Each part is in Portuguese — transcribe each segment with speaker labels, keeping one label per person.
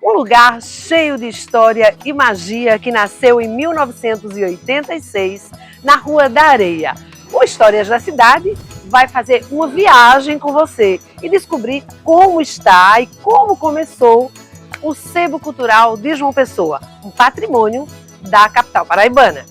Speaker 1: Um lugar cheio de história e magia que nasceu em 1986 na Rua da Areia. O Histórias da Cidade vai fazer uma viagem com você e descobrir como está e como começou o Sebo Cultural de João Pessoa, um patrimônio da capital paraibana.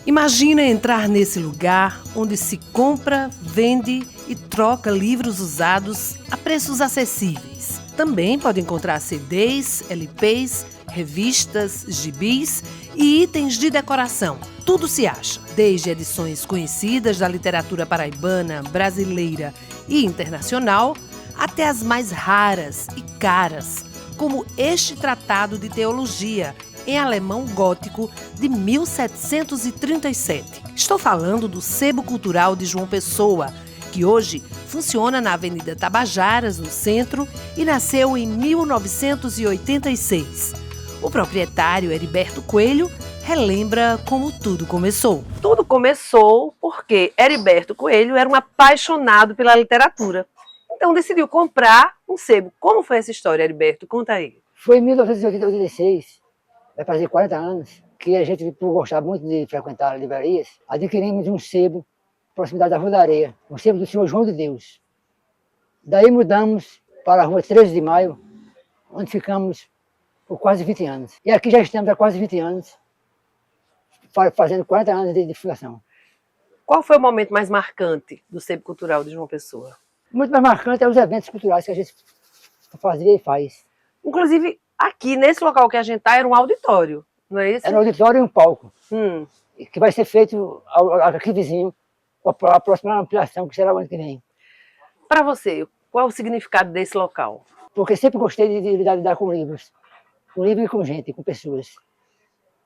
Speaker 1: Imagina entrar nesse lugar onde se compra, vende e troca livros usados a preços acessíveis. Também pode encontrar CDs, LPs, revistas, gibis e itens de decoração. Tudo se acha, desde edições conhecidas da literatura paraibana, brasileira e internacional, até as mais raras e caras, como este tratado de teologia, em alemão gótico de 1737. Estou falando do Sebo Cultural de João Pessoa, que hoje funciona na Avenida Tabajaras, no centro, e nasceu em 1986. O proprietário, Heriberto Coelho, relembra como tudo começou. Tudo começou porque Heriberto Coelho era um apaixonado pela literatura. Então decidiu comprar um sebo. Como foi essa história, Heriberto? Conta aí.
Speaker 2: Foi em 1986. Vai fazer 40 anos, que a gente, por gostar muito de frequentar livrarias, adquirimos um sebo, proximidade da Rua da Areia, um sebo do Senhor João de Deus. Daí mudamos para a Rua 13 de Maio, onde ficamos por quase 20 anos. E aqui já estamos há quase 20 anos, fazendo 40 anos de fundação.
Speaker 1: Qual foi o momento mais marcante do Sebo Cultural de João Pessoa?
Speaker 2: Muito mais marcante é os eventos culturais que a gente fazia e faz.
Speaker 1: Inclusive, aqui, nesse local que a gente está, era um auditório, não é isso?
Speaker 2: Era um auditório e um palco, que vai ser feito aqui vizinho, a próxima ampliação, que será o ano que vem.
Speaker 1: Para você, qual o significado desse local?
Speaker 2: Porque sempre gostei de lidar com livros e com gente, com pessoas.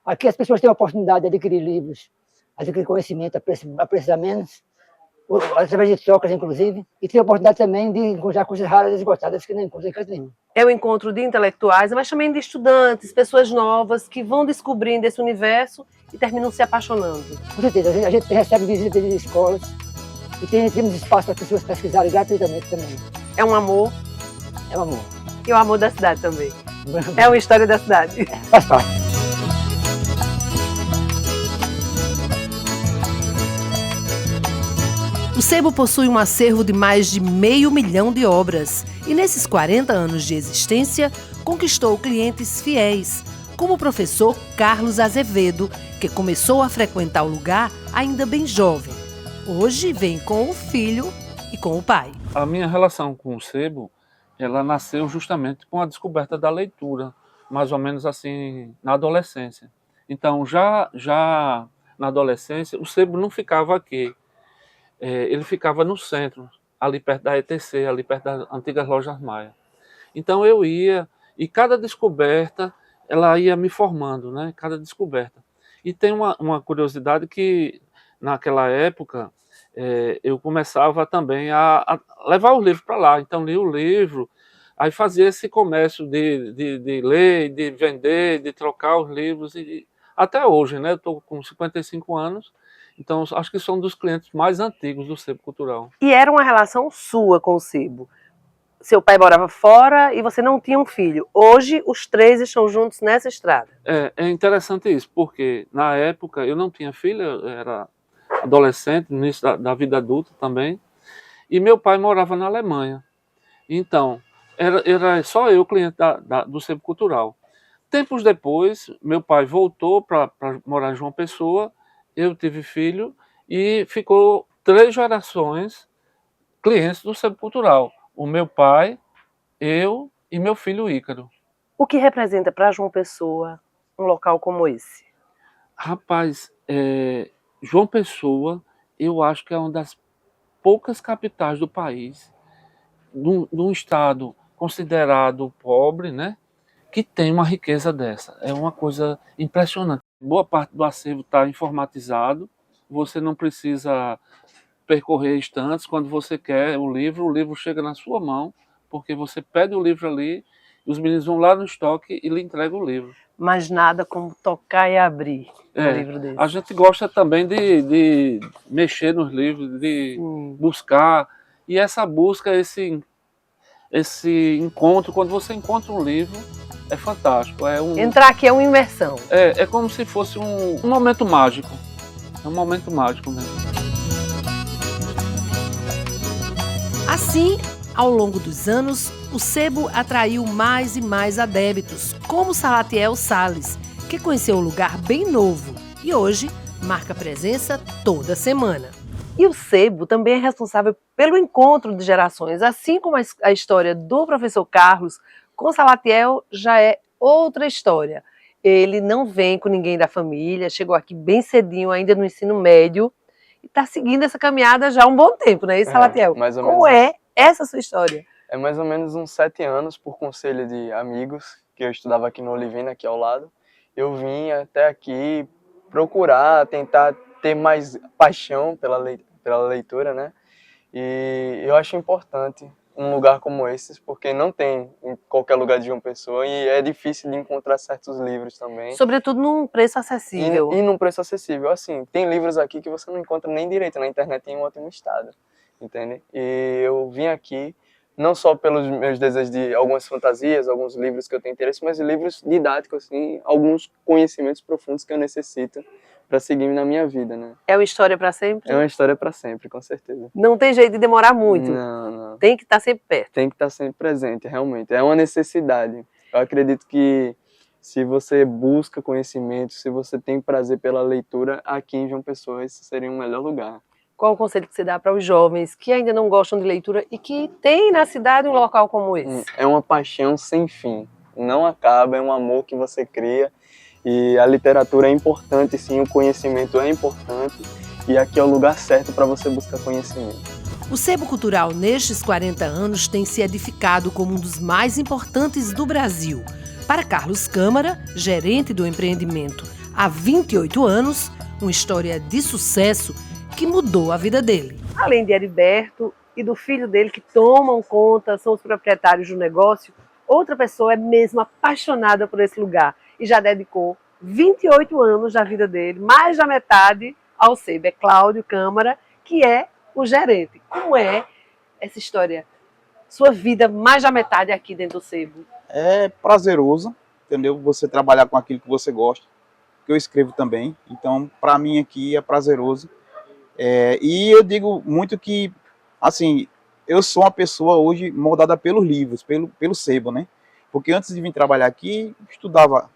Speaker 2: Aqui as pessoas têm a oportunidade de adquirir livros, adquirir conhecimento a preço menos, através de trocas, inclusive, e tem a oportunidade também de encontrar coisas raras e esgotadas que não encontram em casa nenhuma.
Speaker 1: É o encontro de intelectuais, mas também de estudantes, pessoas novas que vão descobrindo esse universo e terminam se apaixonando.
Speaker 2: Com certeza, a gente recebe visitas de escolas e temos espaço para as pessoas pesquisarem gratuitamente também.
Speaker 1: É um amor.
Speaker 2: É um amor.
Speaker 1: E o amor da cidade também. É uma história da cidade.
Speaker 2: Faz parte.
Speaker 1: O sebo possui um acervo de mais de 500 mil de obras e nesses 40 anos de existência conquistou clientes fiéis, como o professor Carlos Azevedo, que começou a frequentar o lugar ainda bem jovem. Hoje vem com o filho e com o pai.
Speaker 3: A minha relação com o sebo, ela nasceu justamente com a descoberta da leitura, mais ou menos assim na adolescência. Então já na adolescência o sebo não ficava aqui. Ele ficava no centro, ali perto da ETC, ali perto das antigas lojas Maia. Então eu ia, e cada descoberta, ela ia me formando, né? Cada descoberta. E tem uma curiosidade que, naquela época, eu começava também a levar o livro para lá. Então li o livro, aí fazia esse comércio de ler, de vender, de trocar os livros, e até hoje, né? Eu estou com 55 anos, então acho que sou um dos clientes mais antigos do Sebo Cultural.
Speaker 1: E era uma relação sua com o sebo? Seu pai morava fora e você não tinha um filho. Hoje os três estão juntos nessa estrada.
Speaker 3: É interessante isso, porque na época eu não tinha filha, eu era adolescente, no início da vida adulta também, e meu pai morava na Alemanha. Então, era só eu cliente do Sebo Cultural. Tempos depois, meu pai voltou para morar em João Pessoa, eu tive filho e ficou 3 gerações clientes do Sebo Cultural. O meu pai, eu e meu filho Ícaro.
Speaker 1: O que representa para João Pessoa um local como esse?
Speaker 3: Rapaz, João Pessoa, eu acho que é uma das poucas capitais do país, de um estado considerado pobre, né, que tem uma riqueza dessa. É uma coisa impressionante. Boa parte do acervo está informatizado, você não precisa percorrer estantes. Quando você quer o livro chega na sua mão, porque você pede o livro ali, os meninos vão lá no estoque e lhe entregam o livro.
Speaker 1: Mas nada como tocar e abrir um livro desse.
Speaker 3: A gente gosta também de mexer nos livros, de buscar. E essa busca, esse encontro, quando você encontra um livro, é fantástico.
Speaker 1: Entrar aqui é uma imersão.
Speaker 3: É como se fosse um momento mágico. É um momento mágico mesmo.
Speaker 1: Assim, ao longo dos anos, o sebo atraiu mais e mais adébitos, como Salatiel Salles, que conheceu o lugar bem novo e hoje marca presença toda semana. E o sebo também é responsável pelo encontro de gerações, assim como a história do professor Carlos com Salatiel já é outra história. Ele não vem com ninguém da família, chegou aqui bem cedinho, ainda no ensino médio, e está seguindo essa caminhada já há um bom tempo, não é isso, Salatiel? Como é essa sua história?
Speaker 4: É mais ou menos uns 7 anos, por conselho de amigos, que eu estudava aqui no Olivina, aqui ao lado. Eu vim até aqui procurar, tentar ter mais paixão pela leitura, né? E eu acho importante um lugar como esse, porque não tem em qualquer lugar de João Pessoa e é difícil de encontrar certos livros também.
Speaker 1: Sobretudo num preço acessível.
Speaker 4: E num preço acessível. Assim, tem livros aqui que você não encontra nem direito na internet em um ótimo estado, entende? E eu vim aqui não só pelos meus desejos de algumas fantasias, alguns livros que eu tenho interesse, mas livros didáticos, assim, alguns conhecimentos profundos que eu necessito para seguir na minha vida, né?
Speaker 1: É uma história para sempre?
Speaker 4: É uma história para sempre, com certeza.
Speaker 1: Não tem jeito de demorar muito?
Speaker 4: Não.
Speaker 1: Tem que estar sempre perto?
Speaker 4: Tem que estar sempre presente, realmente. É uma necessidade. Eu acredito que se você busca conhecimento, se você tem prazer pela leitura, aqui em João Pessoa esse seria o melhor lugar.
Speaker 1: Qual o conselho que você dá para os jovens que ainda não gostam de leitura e que tem na cidade um local como esse?
Speaker 4: É uma paixão sem fim, não acaba, é um amor que você cria e a literatura é importante, sim, o conhecimento é importante e aqui é o lugar certo para você buscar conhecimento.
Speaker 1: O sebo cultural nestes 40 anos tem se edificado como um dos mais importantes do Brasil. Para Carlos Câmara, gerente do empreendimento há 28 anos, uma história de sucesso que mudou a vida dele. Além de Heriberto e do filho dele que tomam conta, são os proprietários do negócio, outra pessoa é mesmo apaixonada por esse lugar e já dedicou 28 anos da vida dele, mais da metade, ao sebo. É Cláudio Câmara, que é o gerente. Como é essa história? Sua vida mais da metade aqui dentro do sebo?
Speaker 5: É prazeroso, entendeu? Você trabalhar com aquilo que você gosta, que eu escrevo também. Então, para mim aqui é prazeroso. E eu digo muito que, assim, eu sou uma pessoa hoje moldada pelos livros, pelo sebo, né? Porque antes de vir trabalhar aqui, estudava,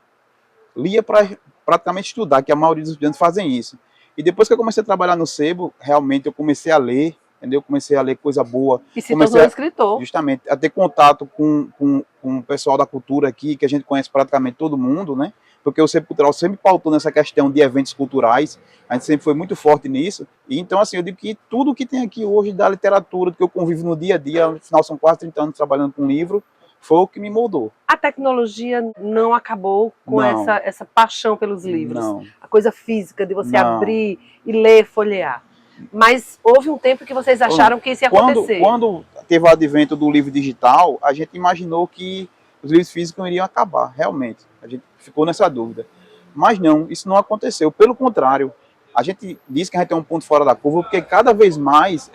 Speaker 5: lia para praticamente estudar, que a maioria dos estudantes fazem isso. E depois que eu comecei a trabalhar no sebo, realmente eu comecei a ler, entendeu? Comecei a ler coisa boa.
Speaker 1: E se tornou escritor.
Speaker 5: Justamente, a ter contato com o pessoal da cultura aqui, que a gente conhece praticamente todo mundo, né? Porque o sebo cultural sempre pautou nessa questão de eventos culturais, a gente sempre foi muito forte nisso. E então, assim, eu digo que tudo que tem aqui hoje da literatura, do que eu convivo no dia a dia, no final são quase 30 anos trabalhando com livro, foi o que me moldou.
Speaker 1: A tecnologia não acabou com essa paixão pelos livros?
Speaker 5: Não.
Speaker 1: A coisa física de você abrir e ler, folhear. Mas houve um tempo que vocês acharam que isso ia acontecer?
Speaker 5: Quando teve o advento do livro digital, a gente imaginou que os livros físicos iriam acabar, realmente. A gente ficou nessa dúvida. Mas não, isso não aconteceu. Pelo contrário, a gente diz que a gente tem um ponto fora da curva, porque cada vez mais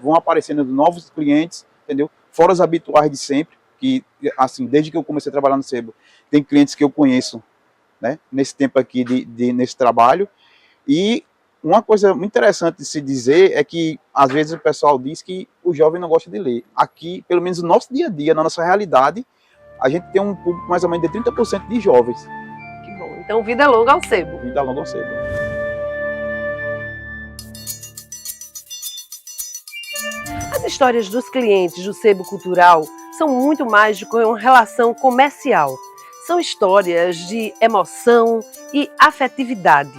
Speaker 5: vão aparecendo novos clientes, entendeu? Fora os habituais de sempre, que, assim, desde que eu comecei a trabalhar no sebo, tem clientes que eu conheço, né, nesse tempo aqui, nesse trabalho. E uma coisa muito interessante de se dizer é que, às vezes, o pessoal diz que o jovem não gosta de ler. Aqui, pelo menos no nosso dia a dia, na nossa realidade, a gente tem um público mais ou menos de 30% de jovens.
Speaker 1: Que bom. Então, vida longa ao sebo.
Speaker 5: Vida longa ao sebo.
Speaker 1: As histórias dos clientes do sebo cultural são muito mais do que uma relação comercial. São histórias de emoção e afetividade.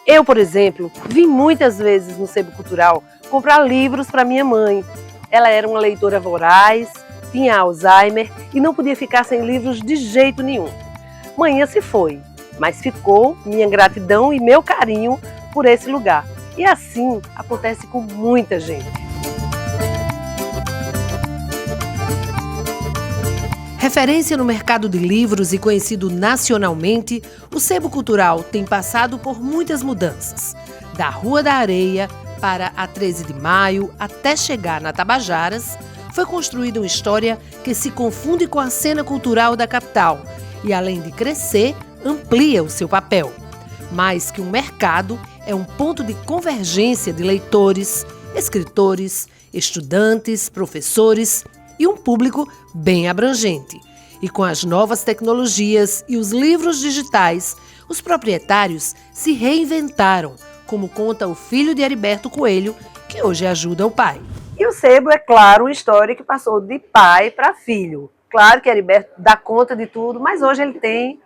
Speaker 1: Eu, por exemplo, vim muitas vezes no sebo cultural comprar livros para minha mãe. Ela era uma leitora voraz, tinha Alzheimer e não podia ficar sem livros de jeito nenhum. Manhã se foi, mas ficou minha gratidão e meu carinho por esse lugar. E assim acontece com muita gente. Referência no mercado de livros e conhecido nacionalmente, o Sebo Cultural tem passado por muitas mudanças. Da Rua da Areia para a 13 de Maio, até chegar na Tabajaras, foi construída uma história que se confunde com a cena cultural da capital e, além de crescer, amplia o seu papel. Mais que um mercado, é um ponto de convergência de leitores, escritores, estudantes, professores e um público bem abrangente. E com as novas tecnologias e os livros digitais, os proprietários se reinventaram, como conta o filho de Heriberto Coelho, que hoje ajuda o pai.
Speaker 6: E o Sebo, é claro, uma história que passou de pai para filho. Claro que Heriberto dá conta de tudo, mas hoje ele tem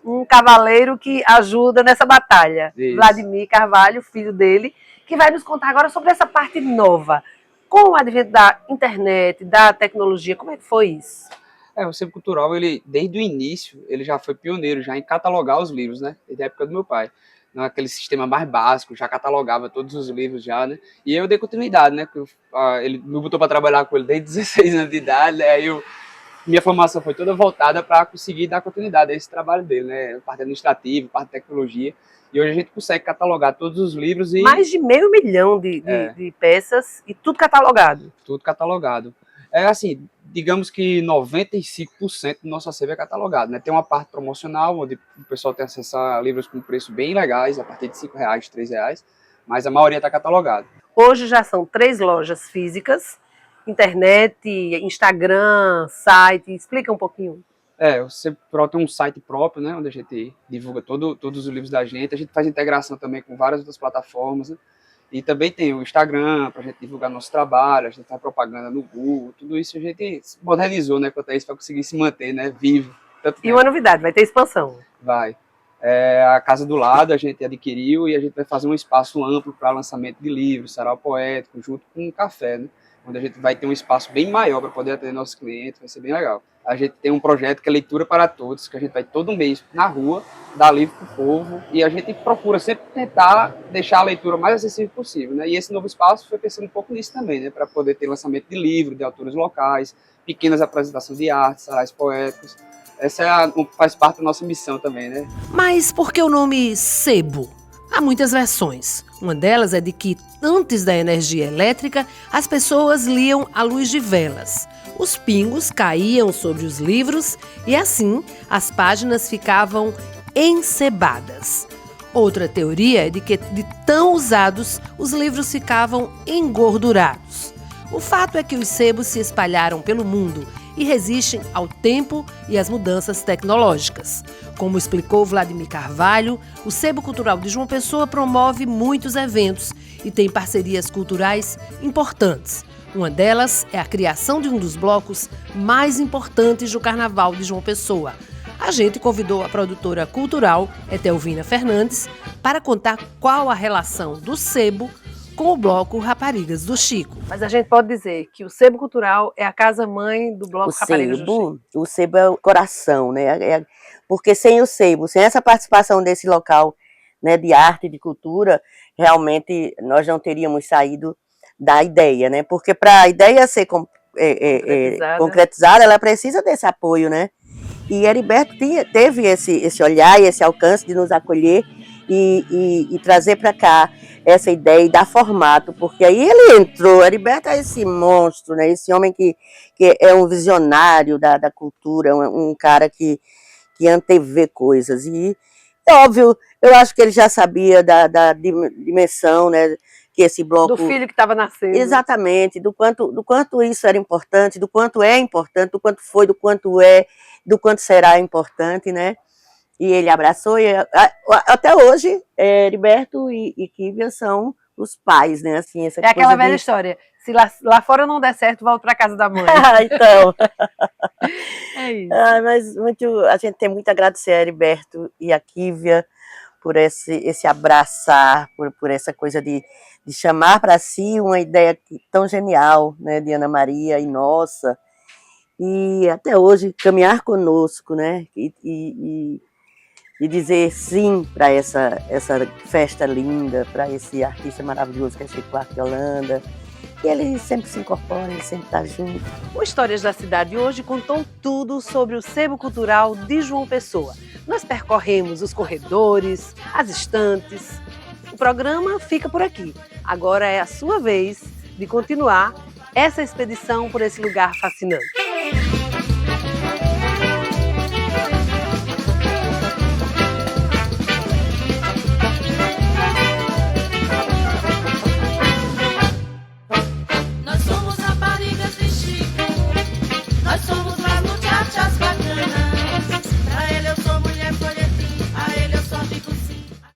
Speaker 6: um cavaleiro que ajuda nessa batalha.
Speaker 7: Isso.
Speaker 6: Vladimir Carvalho, filho dele, que vai nos contar agora sobre essa parte nova. Com o advento da internet, da tecnologia, como é que foi isso?
Speaker 7: O Sebo Cultural, ele, desde o início, ele já foi pioneiro já em catalogar os livros, né? Desde a época do meu pai. Naquele sistema mais básico, já catalogava todos os livros já, né? E eu dei continuidade, né? Ele me botou para trabalhar com ele desde 16 anos de idade, né? Aí minha formação foi toda voltada para conseguir dar continuidade a esse trabalho dele, né? Parte administrativa, parte de tecnologia. E hoje a gente consegue catalogar todos os livros e...
Speaker 6: Mais de 500 mil de peças e tudo catalogado.
Speaker 7: Tudo catalogado. Assim, digamos que 95% do nosso acervo é catalogado, né? Tem uma parte promocional, onde o pessoal tem acesso a livros com preço bem legais, a partir de R$5, R$3, mas a maioria está catalogado.
Speaker 6: Hoje já são 3 lojas físicas, internet, Instagram, site. Explica um pouquinho.
Speaker 7: O Sebo Cultural tem um site próprio, né? Onde a gente divulga todos os livros da gente. A gente faz integração também com várias outras plataformas, né? E também tem o Instagram, para a gente divulgar nosso trabalho, a gente faz propaganda no Google, tudo isso a gente modernizou, né, quanto a isso, para conseguir se manter, né, vivo.
Speaker 6: E uma novidade, vai ter expansão.
Speaker 7: Vai. A casa do lado a gente adquiriu e a gente vai fazer um espaço amplo para lançamento de livros, sarau poético, junto com um café, né, onde a gente vai ter um espaço bem maior para poder atender nossos clientes, vai ser bem legal. A gente tem um projeto que é Leitura para Todos, que a gente vai todo mês na rua, dar livro para o povo, e a gente procura sempre tentar deixar a leitura o mais acessível possível, né? E esse novo espaço foi pensando um pouco nisso também, né? Para poder ter lançamento de livro, de autores locais, pequenas apresentações de arte, sarais poéticos. Essa faz parte da nossa missão também, né?
Speaker 1: Mas por que o nome Sebo? Há muitas versões. Uma delas é de que, antes da energia elétrica, as pessoas liam à luz de velas. Os pingos caíam sobre os livros e, assim, as páginas ficavam ensebadas. Outra teoria é de que, de tão usados, os livros ficavam engordurados. O fato é que os sebos se espalharam pelo mundo e resistem ao tempo e às mudanças tecnológicas. Como explicou Vladimir Carvalho, o Sebo Cultural de João Pessoa promove muitos eventos e tem parcerias culturais importantes. Uma delas é a criação de um dos blocos mais importantes do Carnaval de João Pessoa. A gente convidou a produtora cultural, Etelvina Fernandes, para contar qual a relação do Sebo com o bloco Raparigas do Chico.
Speaker 6: Mas a gente pode dizer que o Sebo Cultural é a casa-mãe do bloco Raparigas do Chico.
Speaker 8: O Sebo é o coração, né? Porque sem o Sebo, sem essa participação desse local, né, de arte e de cultura, realmente nós não teríamos saído da ideia, né? Porque para a ideia ser concretizada, ela precisa desse apoio, né? E Heriberto teve esse olhar e esse alcance de nos acolher e trazer para cá essa ideia e dar formato, porque aí ele entrou. Heriberto é esse monstro, né? Esse homem que é um visionário da cultura, um cara que antevê coisas. E é óbvio, eu acho que ele já sabia da dimensão, né? Que esse bloco...
Speaker 6: Do filho que estava nascendo.
Speaker 8: Exatamente, do quanto isso era importante, do quanto é importante, do quanto foi, do quanto será importante, né? E ele abraçou, e até hoje, Heriberto e Kívia são os pais, né? Assim, essa coisa
Speaker 6: aquela velha história, se lá fora não der certo, volta para casa da mãe.
Speaker 8: Então.
Speaker 6: É isso.
Speaker 8: Mas a gente tem muito a agradecer a Heriberto e a Kívia por esse abraçar, por essa coisa de chamar para si uma ideia tão genial, né, de Ana Maria e nossa, e até hoje caminhar conosco, né, e dizer sim para essa festa linda, para esse artista maravilhoso que é Chico Buarque de Holanda, E ele sempre se incorpora, ele sempre está junto.
Speaker 6: O Histórias da Cidade hoje contou tudo sobre o Sebo Cultural de João Pessoa. Nós percorremos os corredores, as estantes. O programa fica por aqui. Agora é a sua vez de continuar essa expedição por esse lugar fascinante.